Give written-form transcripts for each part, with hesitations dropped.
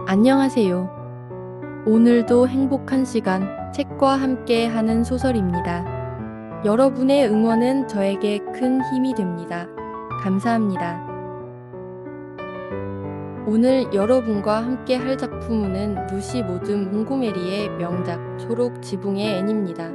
안녕하세요. 오늘도 행복한 시간, 책과 함께 하는 소설입니다. 여러분의 응원은 저에게 큰 힘이 됩니다. 감사합니다. 오늘 여러분과 함께 할 작품은 루시 모드 몽고메리의 명작 초록 지붕의 앤입니다.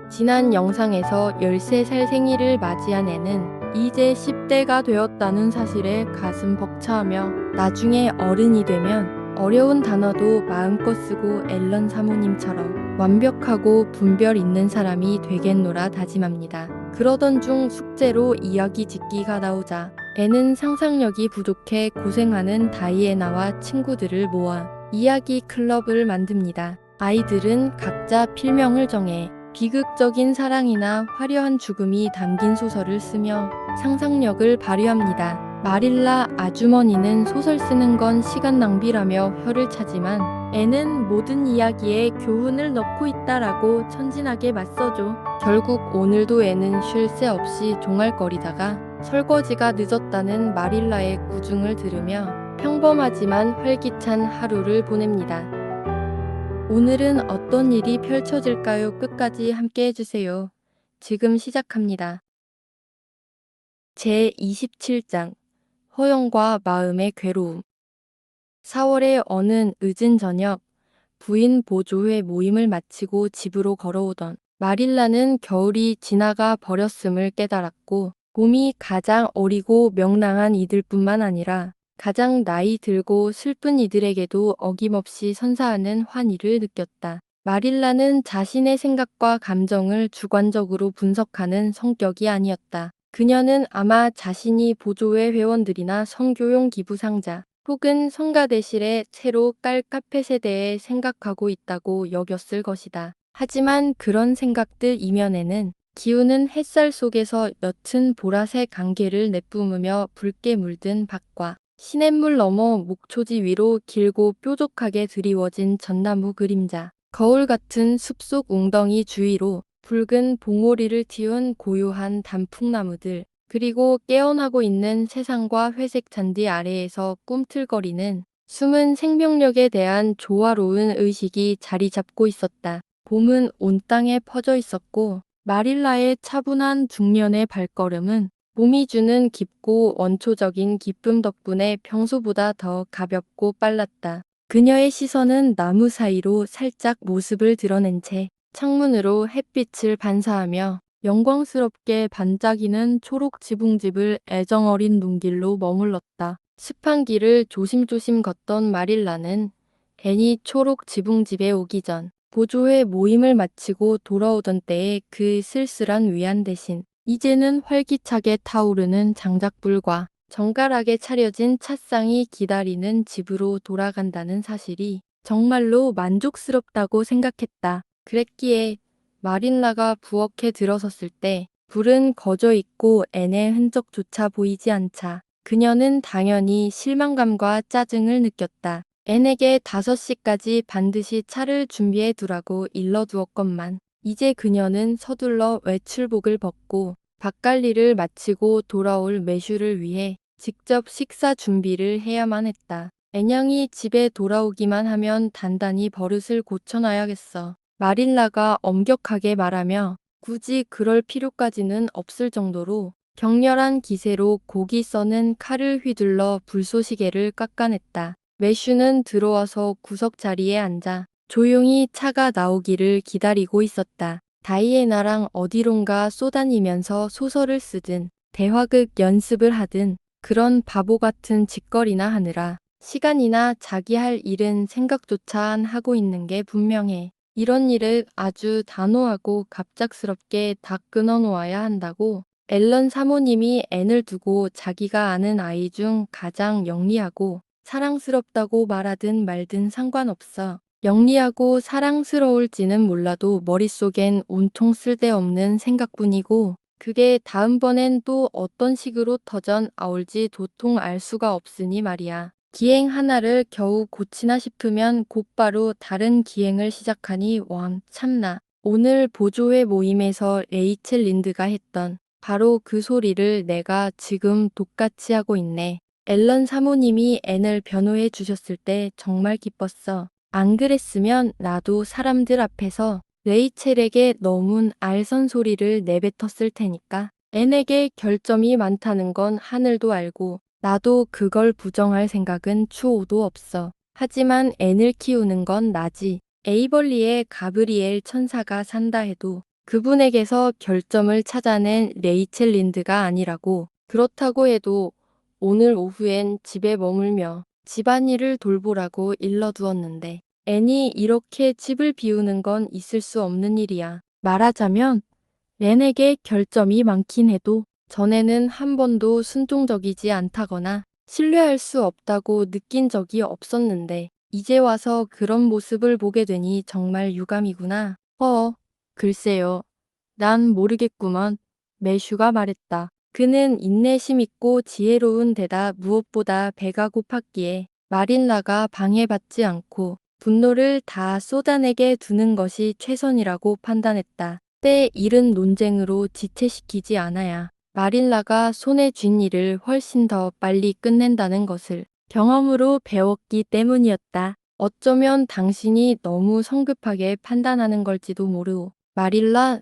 지난 영상에서 13살 생일을 맞이한 앤은 이제 10대가 되었다는 사실에 가슴 벅차하며 나중에 어른이 되면 어려운 단어도 마음껏 쓰고 앨런 사모님처럼 완벽하고 분별 있는 사람이 되겠노라 다짐합니다. 그러던 중 숙제로 이야기 짓기가 나오자 앤은 상상력이 부족해 고생하는 다이애나와 친구들을 모아 이야기 클럽을 만듭니다. 아이들은 각자 필명을 정해 비극적인 사랑이나 화려한 죽음이 담긴 소설을 쓰며 상상력을 발휘합니다. 마릴라 아주머니는 소설 쓰는 건 시간 낭비라며 혀를 차지만 앤은 모든 이야기에 교훈을 넣고 있다라고 천진하게 맞서죠. 결국 오늘도 앤은 쉴 새 없이 종알거리다가 설거지가 늦었다는 마릴라의 구중을 들으며 평범하지만 활기찬 하루를 보냅니다. 오늘은 어떤 일이 펼쳐질까요? 끝까지 함께 해주세요. 지금 시작합니다. 제27장 허영과 마음의 괴로움. 4월의 어느 늦은 저녁, 부인 보조회 모임을 마치고 집으로 걸어오던 마릴라는 겨울이 지나가 버렸음을 깨달았고 봄이 가장 어리고 명랑한 이들뿐만 아니라 가장 나이 들고 슬픈 이들에게도 어김없이 선사하는 환희를 느꼈다. 마릴라는 자신의 생각과 감정을 주관적으로 분석하는 성격이 아니었다. 그녀는 아마 자신이 보조회 회원들이나 성교용 기부상자 혹은 성가대실에 새로 깔 카펫에 대해 생각하고 있다고 여겼을 것이다. 하지만 그런 생각들 이면에는 기우는 햇살 속에서 옅은 보라색 안개를 내뿜으며 붉게 물든 밭과 시냇물 너머 목초지 위로 길고 뾰족하게 드리워진 전나무 그림자, 거울 같은 숲속 웅덩이 주위로 붉은 봉오리를 틔운 고요한 단풍나무들, 그리고 깨어나고 있는 세상과 회색 잔디 아래에서 꿈틀거리는 숨은 생명력에 대한 조화로운 의식이 자리 잡고 있었다. 봄은 온 땅에 퍼져 있었고 마릴라의 차분한 중년의 발걸음은 봄이 주는 깊고 원초적인 기쁨 덕분에 평소보다 더 가볍고 빨랐다. 그녀의 시선은 나무 사이로 살짝 모습을 드러낸 채 창문으로 햇빛을 반사하며 영광스럽게 반짝이는 초록 지붕집을 애정어린 눈길로 머물렀다. 습한 길을 조심조심 걷던 마릴라는 앤이 초록 지붕집에 오기 전 보조회 모임을 마치고 돌아오던 때의 그 쓸쓸한 위안 대신 이제는 활기차게 타오르는 장작불과 정갈하게 차려진 찻상이 기다리는 집으로 돌아간다는 사실이 정말로 만족스럽다고 생각했다. 그랬기에 마릴라가 부엌에 들어섰을 때 불은 꺼져 있고 앤의 흔적조차 보이지 않자 그녀는 당연히 실망감과 짜증을 느꼈다. 앤에게 5시까지 반드시 차를 준비해 두라고 일러두었건만 이제 그녀는 서둘러 외출복을 벗고 밭갈일을 마치고 돌아올 매슈를 위해 직접 식사 준비를 해야만 했다. 앤양이 집에 돌아오기만 하면 단단히 버릇을 고쳐놔야겠어. 마릴라가 엄격하게 말하며 굳이 그럴 필요까지는 없을 정도로 격렬한 기세로 고기 써는 칼을 휘둘러 불쏘시개를 깎아냈다. 매슈는 들어와서 구석 자리에 앉아 조용히 차가 나오기를 기다리고 있었다. 다이애나랑 어디론가 쏘다니면서 소설을 쓰든 대화극 연습을 하든 그런 바보 같은 짓거리나 하느라 시간이나 자기 할 일은 생각조차 안 하고 있는 게 분명해. 이런 일을 아주 단호하고 갑작스럽게 다 끊어놓아야 한다고 앨런 사모님이 앤을 두고 자기가 아는 아이 중 가장 영리하고 사랑스럽다고 말하든 말든 상관없어. 영리하고 사랑스러울지는 몰라도 머릿속엔 온통 쓸데없는 생각뿐이고 그게 다음번엔 또 어떤 식으로 터전 아올지 도통 알 수가 없으니 말이야. 기행 하나를 겨우 고치나 싶으면 곧바로 다른 기행을 시작하니 원 참나. 오늘 보조회 모임에서 레이첼 린드가 했던 바로 그 소리를 내가 지금 똑같이 하고 있네. 앨런 사모님이 앤을 변호해 주셨을 때 정말 기뻤어. 안 그랬으면 나도 사람들 앞에서 레이첼에게 너무 알선 소리를 내뱉었을 테니까. 앤에게 결점이 많다는 건 하늘도 알고 나도 그걸 부정할 생각은 추호도 없어. 하지만 앤을 키우는 건 나지. 에이벌리에 가브리엘 천사가 산다 해도 그분에게서 결점을 찾아낸 레이첼 린드가 아니라고. 그렇다고 해도 오늘 오후엔 집에 머물며 집안일을 돌보라고 일러두었는데 앤이 이렇게 집을 비우는 건 있을 수 없는 일이야. 말하자면 앤에게 결점이 많긴 해도 전에는 한 번도 순종적이지 않다거나 신뢰할 수 없다고 느낀 적이 없었는데 이제 와서 그런 모습을 보게 되니 정말 유감이구나. 글쎄요. 난 모르겠구먼. 매슈가 말했다. 그는 인내심 있고 지혜로운 데다 무엇보다 배가 고팠기에 마릴라가 방해받지 않고 분노를 다 쏟아내게 두는 것이 최선이라고 판단했다. 때 잃은 논쟁으로 지체시키지 않아야 마릴라가 손에 쥔 일을 훨씬 더 빨리 끝낸다는 것을 경험으로 배웠기 때문이었다. 어쩌면 당신이 너무 성급하게 판단하는 걸지도 모르오. 마릴라,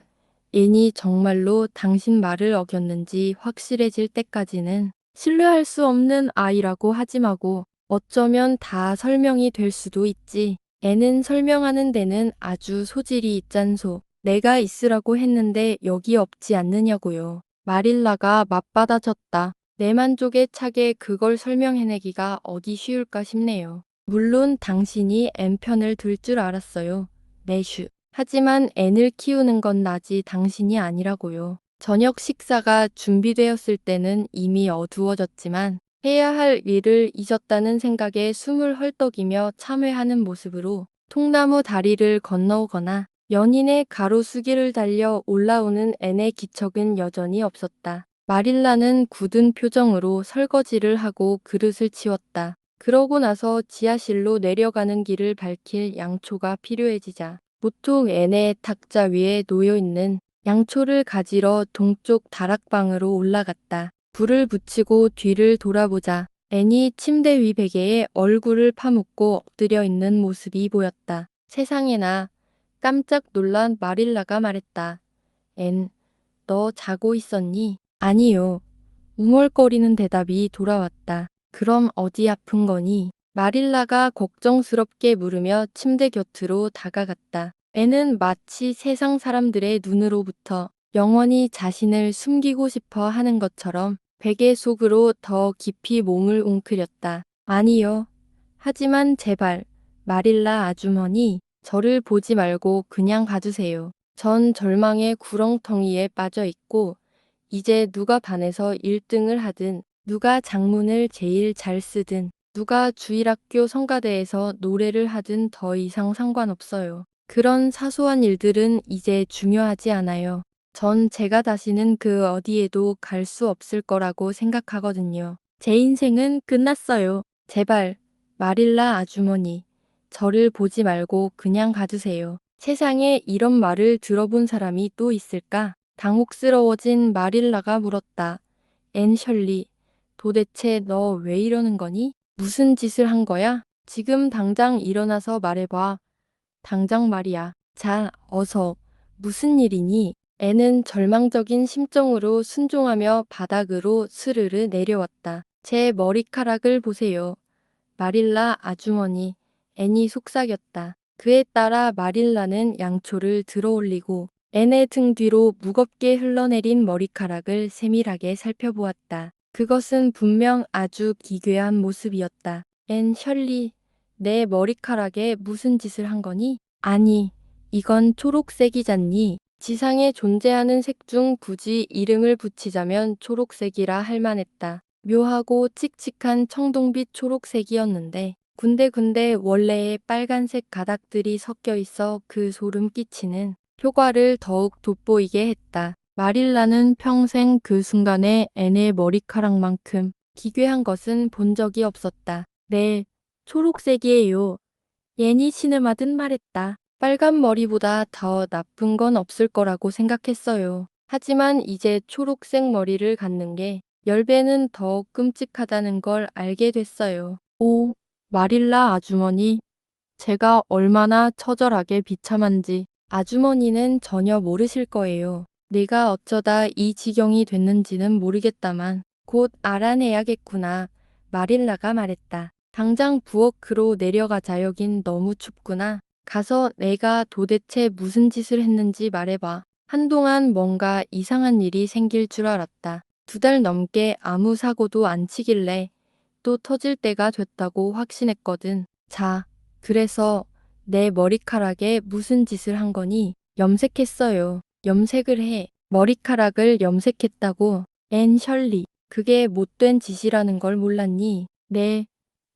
앤이 정말로 당신 말을 어겼는지 확실해질 때까지는 신뢰할 수 없는 아이라고 하지 마고 어쩌면 다 설명이 될 수도 있지. 앤은 설명하는 데는 아주 소질이 있잖소. 내가 있으라고 했는데 여기 없지 않느냐고요. 마릴라가 맞받아쳤다. 내 만족에 차게 그걸 설명해내기가 어디 쉬울까 싶네요. 물론 당신이 앤 편을 들 줄 알았어요. 매슈. 하지만 앤을 키우는 건 나지 당신이 아니라고요. 저녁 식사가 준비되었을 때는 이미 어두워졌지만 해야 할 일을 잊었다는 생각에 숨을 헐떡이며 참회하는 모습으로 통나무 다리를 건너오거나 연인의 가로수길을 달려 올라오는 앤의 기척은 여전히 없었다. 마릴라는 굳은 표정으로 설거지를 하고 그릇을 치웠다. 그러고 나서 지하실로 내려가는 길을 밝힐 양초가 필요해지자 보통 앤의 탁자 위에 놓여있는 양초를 가지러 동쪽 다락방으로 올라갔다. 불을 붙이고 뒤를 돌아보자 앤이 침대 위 베개에 얼굴을 파묻고 엎드려 있는 모습이 보였다. 세상에나. 깜짝 놀란 마릴라가 말했다. 앤, 너 자고 있었니? 아니요. 웅얼거리는 대답이 돌아왔다. 그럼 어디 아픈 거니? 마릴라가 걱정스럽게 물으며 침대 곁으로 다가갔다. 애는 마치 세상 사람들의 눈으로부터 영원히 자신을 숨기고 싶어 하는 것처럼 베개 속으로 더 깊이 몸을 웅크렸다. 아니요. 하지만 제발, 마릴라 아주머니, 저를 보지 말고 그냥 가주세요. 전 절망의 구렁텅이에 빠져 있고 이제 누가 반에서 1등을 하든 누가 장문을 제일 잘 쓰든 누가 주일학교 성가대에서 노래를 하든 더 이상 상관없어요. 그런 사소한 일들은 이제 중요하지 않아요. 전 제가 다시는 그 어디에도 갈 수 없을 거라고 생각하거든요. 제 인생은 끝났어요. 제발, 마릴라 아주머니, 저를 보지 말고 그냥 가주세요. 세상에 이런 말을 들어본 사람이 또 있을까? 당혹스러워진 마릴라가 물었다. 앤 셜리, 도대체 너 왜 이러는 거니? 무슨 짓을 한 거야? 지금 당장 일어나서 말해봐. 당장 말이야. 자, 어서. 무슨 일이니? 앤은 절망적인 심정으로 순종하며 바닥으로 스르르 내려왔다. 제 머리카락을 보세요. 마릴라 아주머니. 앤이 속삭였다. 그에 따라 마릴라는 양초를 들어올리고 앤의 등 뒤로 무겁게 흘러내린 머리카락을 세밀하게 살펴보았다. 그것은 분명 아주 기괴한 모습이었다. 앤 셜리, 내 머리카락에 무슨 짓을 한 거니? 아니, 이건 초록색이잖니. 지상에 존재하는 색 중 굳이 이름을 붙이자면 초록색이라 할 만했다. 묘하고 칙칙한 청동빛 초록색이었는데 군데군데 원래의 빨간색 가닥들이 섞여 있어 그 소름 끼치는 효과를 더욱 돋보이게 했다. 마릴라는 평생 그 순간에 앤의 머리카락만큼 기괴한 것은 본 적이 없었다. 네, 초록색이에요. 앤이 신음하듯 말했다. 빨간 머리보다 더 나쁜 건 없을 거라고 생각했어요. 하지만 이제 초록색 머리를 갖는 게 10배는 더 끔찍하다는 걸 알게 됐어요. 오, 마릴라 아주머니, 제가 얼마나 처절하게 비참한지 아주머니는 전혀 모르실 거예요. 내가 어쩌다 이 지경이 됐는지는 모르겠다만 곧 알아내야겠구나. 마릴라가 말했다. 당장 부엌으로 내려가자. 여긴 너무 춥구나. 가서 내가 도대체 무슨 짓을 했는지 말해봐. 한동안 뭔가 이상한 일이 생길 줄 알았다. 2달 넘게 아무 사고도 안 치길래 또 터질 때가 됐다고 확신했거든. 자, 그래서 내 머리카락에 무슨 짓을 한 거니? 염색했어요. 염색을 해. 머리카락을 염색했다고. 앤 셜리. 그게 못된 짓이라는 걸 몰랐니? 네.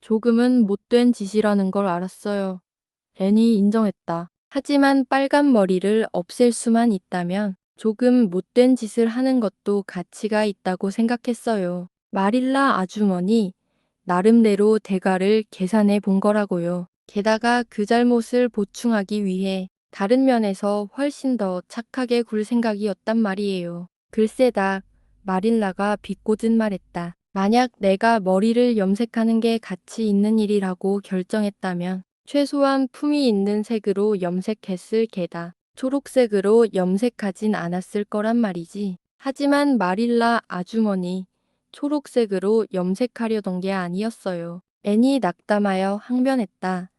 조금은 못된 짓이라는 걸 알았어요. 앤이 인정했다. 하지만 빨간 머리를 없앨 수만 있다면 조금 못된 짓을 하는 것도 가치가 있다고 생각했어요. 마릴라 아주머니, 나름대로 대가를 계산해 본 거라고요. 게다가 그 잘못을 보충하기 위해 다른 면에서 훨씬 더 착하게 굴 생각이었단 말이에요. 글쎄다, 마릴라가 비꼬듯 말했다. 만약 내가 머리를 염색하는 게 가치 있는 일이라고 결정했다면 최소한 품위 있는 색으로 염색했을 게다. 초록색으로 염색하진 않았을 거란 말이지. 하지만 마릴라 아주머니, 초록색으로 염색하려던 게 아니었어요. 앤이 낙담하여 항변했다.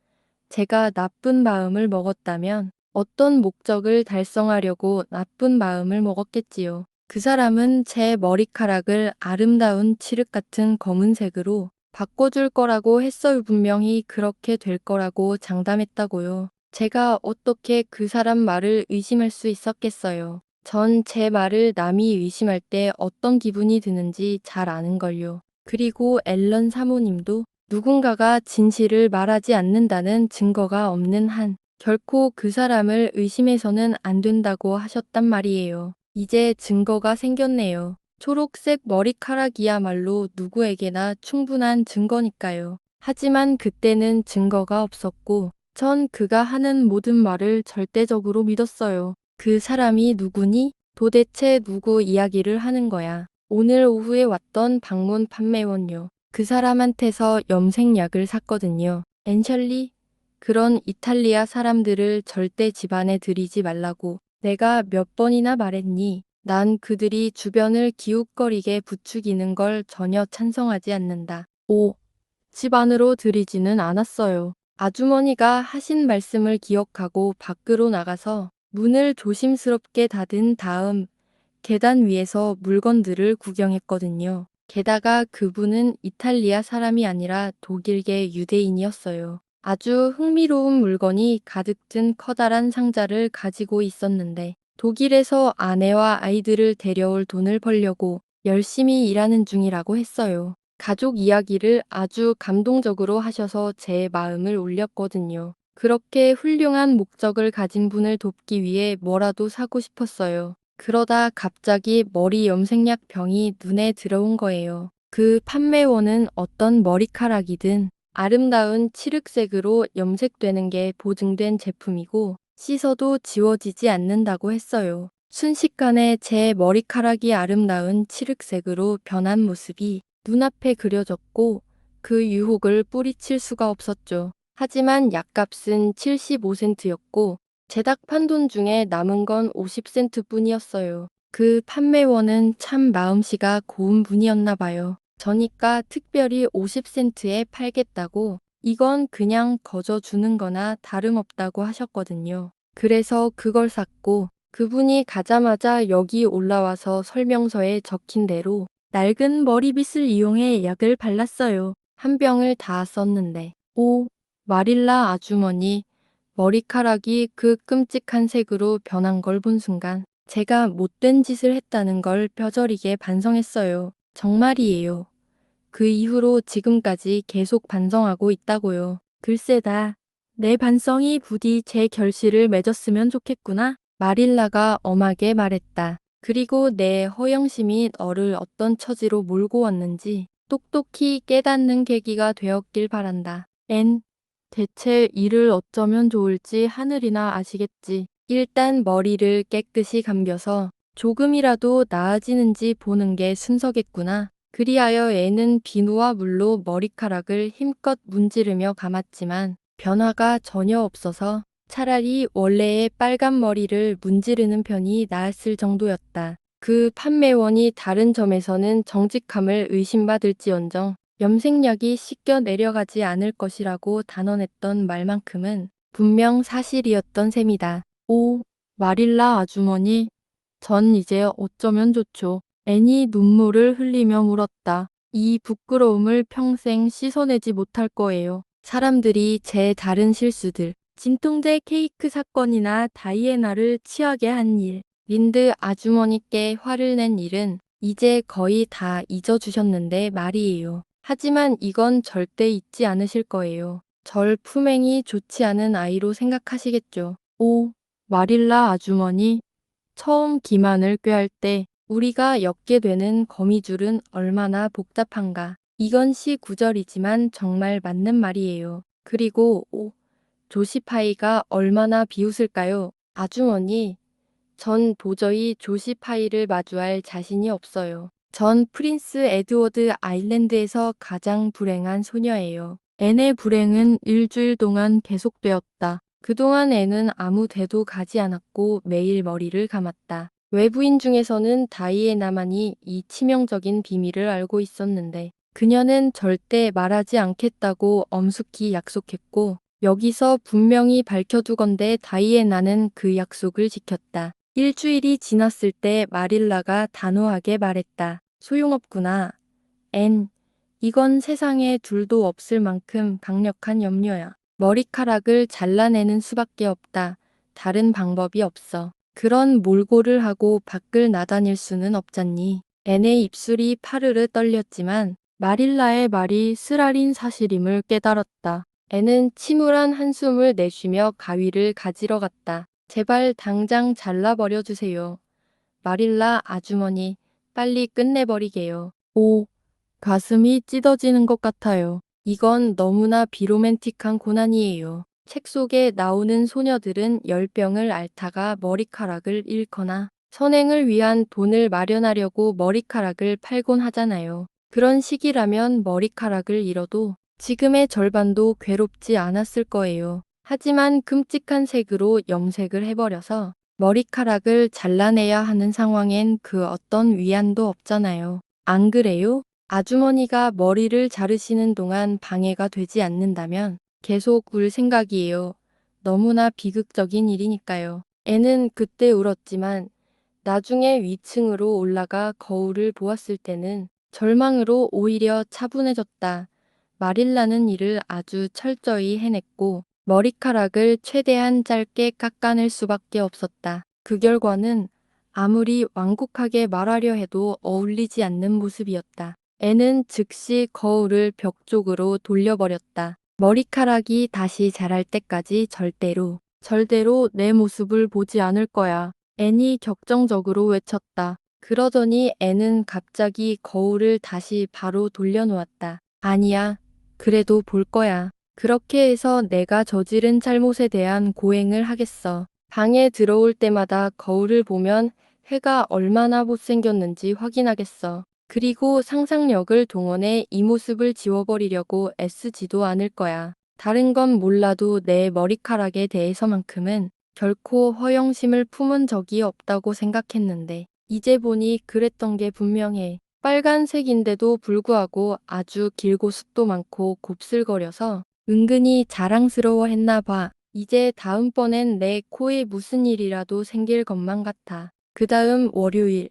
제가 나쁜 마음을 먹었다면 어떤 목적을 달성하려고 나쁜 마음을 먹었겠지요. 그 사람은 제 머리카락을 아름다운 칠흑 같은 검은색으로 바꿔줄 거라고 했어요. 분명히 그렇게 될 거라고 장담했다고요. 제가 어떻게 그 사람 말을 의심할 수 있었겠어요. 전 제 말을 남이 의심할 때 어떤 기분이 드는지 잘 아는걸요. 그리고 앨런 사모님도 누군가가 진실을 말하지 않는다는 증거가 없는 한 결코 그 사람을 의심해서는 안 된다고 하셨단 말이에요. 이제 증거가 생겼네요. 초록색 머리카락이야말로 누구에게나 충분한 증거니까요. 하지만 그때는 증거가 없었고 전 그가 하는 모든 말을 절대적으로 믿었어요. 그 사람이 누구니? 도대체 누구 이야기를 하는 거야? 오늘 오후에 왔던 방문 판매원요. 그 사람한테서 염색약을 샀거든요. 앤셜리? 그런 이탈리아 사람들을 절대 집안에 들이지 말라고 내가 몇 번이나 말했니? 난 그들이 주변을 기웃거리게 부추기는 걸 전혀 찬성하지 않는다. 오, 집 안으로 들이지는 않았어요. 아주머니가 하신 말씀을 기억하고 밖으로 나가서 문을 조심스럽게 닫은 다음 계단 위에서 물건들을 구경했거든요. 게다가 그분은 이탈리아 사람이 아니라 독일계 유대인이었어요. 아주 흥미로운 물건이 가득 든 커다란 상자를 가지고 있었는데 독일에서 아내와 아이들을 데려올 돈을 벌려고 열심히 일하는 중이라고 했어요. 가족 이야기를 아주 감동적으로 하셔서 제 마음을 울렸거든요. 그렇게 훌륭한 목적을 가진 분을 돕기 위해 뭐라도 사고 싶었어요. 그러다 갑자기 머리 염색약 병이 눈에 들어온 거예요. 그 판매원은 어떤 머리카락이든 아름다운 칠흑색으로 염색되는 게 보증된 제품이고 씻어도 지워지지 않는다고 했어요. 순식간에 제 머리카락이 아름다운 칠흑색으로 변한 모습이 눈앞에 그려졌고 그 유혹을 뿌리칠 수가 없었죠. 하지만 약값은 75센트였고 제작판 돈 중에 남은 건 50센트 뿐이었어요. 그 판매원은 참 마음씨가 고운 분이었나 봐요. 저니까 특별히 50센트에 팔겠다고 이건 그냥 거저 주는 거나 다름없다고 하셨거든요. 그래서 그걸 샀고 그분이 가자마자 여기 올라와서 설명서에 적힌 대로 낡은 머리빗을 이용해 약을 발랐어요. 한 병을 다 썼는데. 오, 마릴라 아주머니, 머리카락이 그 끔찍한 색으로 변한 걸 본 순간 제가 못된 짓을 했다는 걸 뼈저리게 반성했어요. 정말이에요. 그 이후로 지금까지 계속 반성하고 있다고요. 글쎄다. 내 반성이 부디 제 결실을 맺었으면 좋겠구나. 마릴라가 엄하게 말했다. 그리고 내 허영심이 너를 어떤 처지로 몰고 왔는지 똑똑히 깨닫는 계기가 되었길 바란다. 앤, 대체 일을 어쩌면 좋을지 하늘이나 아시겠지. 일단 머리를 깨끗이 감겨서 조금이라도 나아지는지 보는 게 순서겠구나. 그리하여 애는 비누와 물로 머리카락을 힘껏 문지르며 감았지만 변화가 전혀 없어서 차라리 원래의 빨간 머리를 문지르는 편이 나았을 정도였다. 그 판매원이 다른 점에서는 정직함을 의심받을지언정 염색약이 씻겨 내려가지 않을 것이라고 단언했던 말만큼은 분명 사실이었던 셈이다. 오, 마릴라 아주머니, 전 이제 어쩌면 좋죠. 애니 눈물을 흘리며 물었다. 이 부끄러움을 평생 씻어내지 못할 거예요. 사람들이 제 다른 실수들, 진통제 케이크 사건이나 다이애나를 취하게 한 일, 린드 아주머니께 화를 낸 일은 이제 거의 다 잊어주셨는데 말이에요. 하지만 이건 절대 잊지 않으실 거예요. 절 품행이 좋지 않은 아이로 생각하시겠죠. 오, 마릴라 아주머니, 처음 기만을 꾀할 때 우리가 엮게 되는 거미줄은 얼마나 복잡한가. 이건 시 구절이지만 정말 맞는 말이에요. 그리고 조시파이가 얼마나 비웃을까요? 아주머니, 전 도저히 조시파이를 마주할 자신이 없어요. 전 프린스 에드워드 아일랜드에서 가장 불행한 소녀예요. 앤의 불행은 일주일 동안 계속되었다. 그동안 앤은 아무 데도 가지 않았고 매일 머리를 감았다. 외부인 중에서는 다이애나만이 이 치명적인 비밀을 알고 있었는데 그녀는 절대 말하지 않겠다고 엄숙히 약속했고 여기서 분명히 밝혀두건대 다이애나는 그 약속을 지켰다. 일주일이 지났을 때 마릴라가 단호하게 말했다. 소용없구나. 앤, 이건 세상에 둘도 없을 만큼 강력한 염려야. 머리카락을 잘라내는 수밖에 없다. 다른 방법이 없어. 그런 몰골을 하고 밖을 나다닐 수는 없잖니. 앤의 입술이 파르르 떨렸지만 마릴라의 말이 쓰라린 사실임을 깨달았다. 앤은 침울한 한숨을 내쉬며 가위를 가지러 갔다. 제발 당장 잘라버려 주세요. 마릴라 아주머니, 빨리 끝내버리게요. 오, 가슴이 찢어지는 것 같아요. 이건 너무나 비로맨틱한 고난이에요. 책 속에 나오는 소녀들은 열병을 앓다가 머리카락을 잃거나 선행을 위한 돈을 마련하려고 머리카락을 팔곤 하잖아요. 그런 시기라면 머리카락을 잃어도 지금의 절반도 괴롭지 않았을 거예요. 하지만 끔찍한 색으로 염색을 해버려서 머리카락을 잘라내야 하는 상황엔 그 어떤 위안도 없잖아요. 안 그래요? 아주머니가 머리를 자르시는 동안 방해가 되지 않는다면 계속 울 생각이에요. 너무나 비극적인 일이니까요. 애는 그때 울었지만 나중에 위층으로 올라가 거울을 보았을 때는 절망으로 오히려 차분해졌다. 마릴라는 이를 아주 철저히 해냈고 머리카락을 최대한 짧게 깎아낼 수밖에 없었다. 그 결과는 아무리 완곡하게 말하려 해도 어울리지 않는 모습이었다. 애는 즉시 거울을 벽 쪽으로 돌려버렸다. 머리카락이 다시 자랄 때까지 절대로 내 모습을 보지 않을 거야. 앤이 격정적으로 외쳤다. 그러더니 앤은 갑자기 거울을 다시 바로 돌려놓았다. 아니야. 그래도 볼 거야. 그렇게 해서 내가 저지른 잘못에 대한 고행을 하겠어. 방에 들어올 때마다 거울을 보면 해가 얼마나 못생겼는지 확인하겠어. 그리고 상상력을 동원해 이 모습을 지워버리려고 애쓰지도 않을 거야. 다른 건 몰라도 내 머리카락에 대해서만큼은 결코 허영심을 품은 적이 없다고 생각했는데 이제 보니 그랬던 게 분명해. 빨간색인데도 불구하고 아주 길고 숱도 많고 곱슬거려서 은근히 자랑스러워 했나 봐. 이제 다음번엔 내 코에 무슨 일이라도 생길 것만 같아. 그 다음 월요일.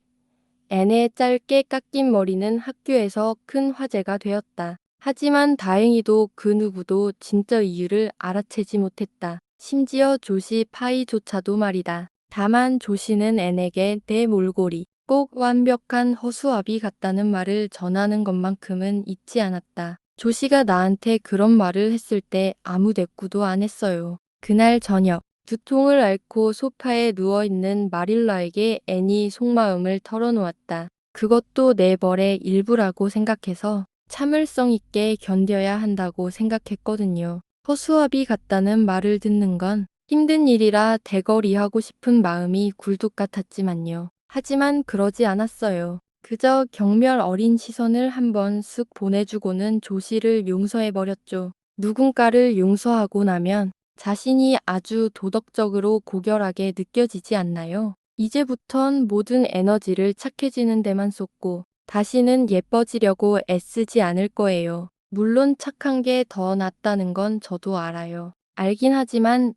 앤의 짧게 깎인 머리는 학교에서 큰 화제가 되었다. 하지만 다행히도 그 누구도 진짜 이유를 알아채지 못했다. 심지어 조시 파이조차도 말이다. 다만 조시는 앤에게 내 몰골이 꼭 완벽한 허수아비 같다는 말을 전하는 것만큼은 잊지 않았다. 조시가 나한테 그런 말을 했을 때 아무 대꾸도 안 했어요. 그날 저녁 두통을 앓고 소파에 누워있는 마릴라에게 앤이 속마음을 털어놓았다. 그것도 내 벌의 일부라고 생각해서 참을성 있게 견뎌야 한다고 생각했거든요. 허수아비 같다는 말을 듣는 건 힘든 일이라 대거리하고 싶은 마음이 굴뚝 같았지만요. 하지만 그러지 않았어요. 그저 경멸 어린 시선을 한번 쓱 보내주고는 조씨를 용서해버렸죠. 누군가를 용서하고 나면 자신이 아주 도덕적으로 고결하게 느껴지지 않나요? 이제부턴 모든 에너지를 착해지는 데만 쏟고 다시는 예뻐지려고 애쓰지 않을 거예요. 물론 착한 게 더 낫다는 건 저도 알아요. 알긴 하지만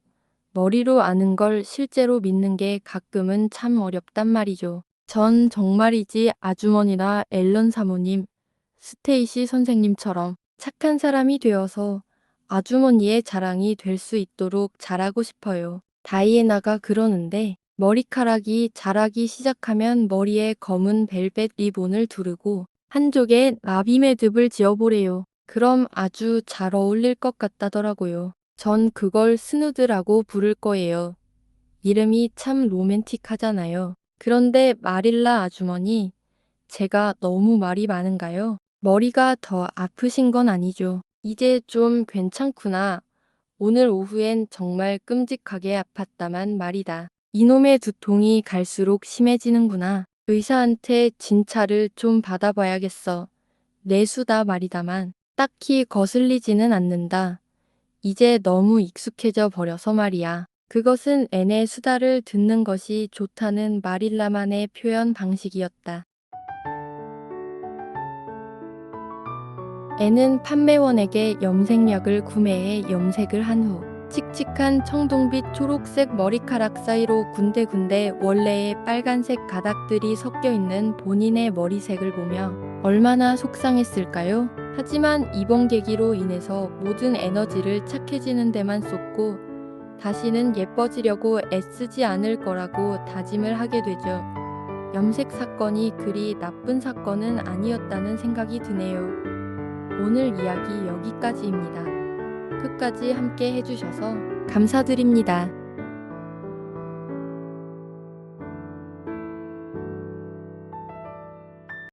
머리로 아는 걸 실제로 믿는 게 가끔은 참 어렵단 말이죠. 전 정말이지 아주머니나 앨런 사모님, 스테이시 선생님처럼 착한 사람이 되어서 아주머니의 자랑이 될 수 있도록 잘하고 싶어요. 다이애나가 그러는데 머리카락이 자라기 시작하면 머리에 검은 벨벳 리본을 두르고 한쪽에 나비 매듭을 지어보래요. 그럼 아주 잘 어울릴 것 같다더라고요. 전 그걸 스누드라고 부를 거예요. 이름이 참 로맨틱하잖아요. 그런데 마릴라 아주머니, 제가 너무 말이 많은가요? 머리가 더 아프신 건 아니죠? 이제 좀 괜찮구나. 오늘 오후엔 정말 끔찍하게 아팠다만 말이다. 이놈의 두통이 갈수록 심해지는구나. 의사한테 진찰을 좀 받아봐야겠어. 내 수다 말이다만 딱히 거슬리지는 않는다. 이제 너무 익숙해져 버려서 말이야. 그것은 앤의 수다를 듣는 것이 좋다는 마릴라만의 표현 방식이었다. 앤은 판매원에게 염색약을 구매해 염색을 한 후 칙칙한 청동빛 초록색 머리카락 사이로 군데군데 원래의 빨간색 가닥들이 섞여 있는 본인의 머리색을 보며 얼마나 속상했을까요? 하지만 이번 계기로 인해서 모든 에너지를 착해지는 데만 쏟고 다시는 예뻐지려고 애쓰지 않을 거라고 다짐을 하게 되죠. 염색 사건이 그리 나쁜 사건은 아니었다는 생각이 드네요. 오늘 이야기 여기까지입니다. 끝까지 함께 해주셔서 감사드립니다.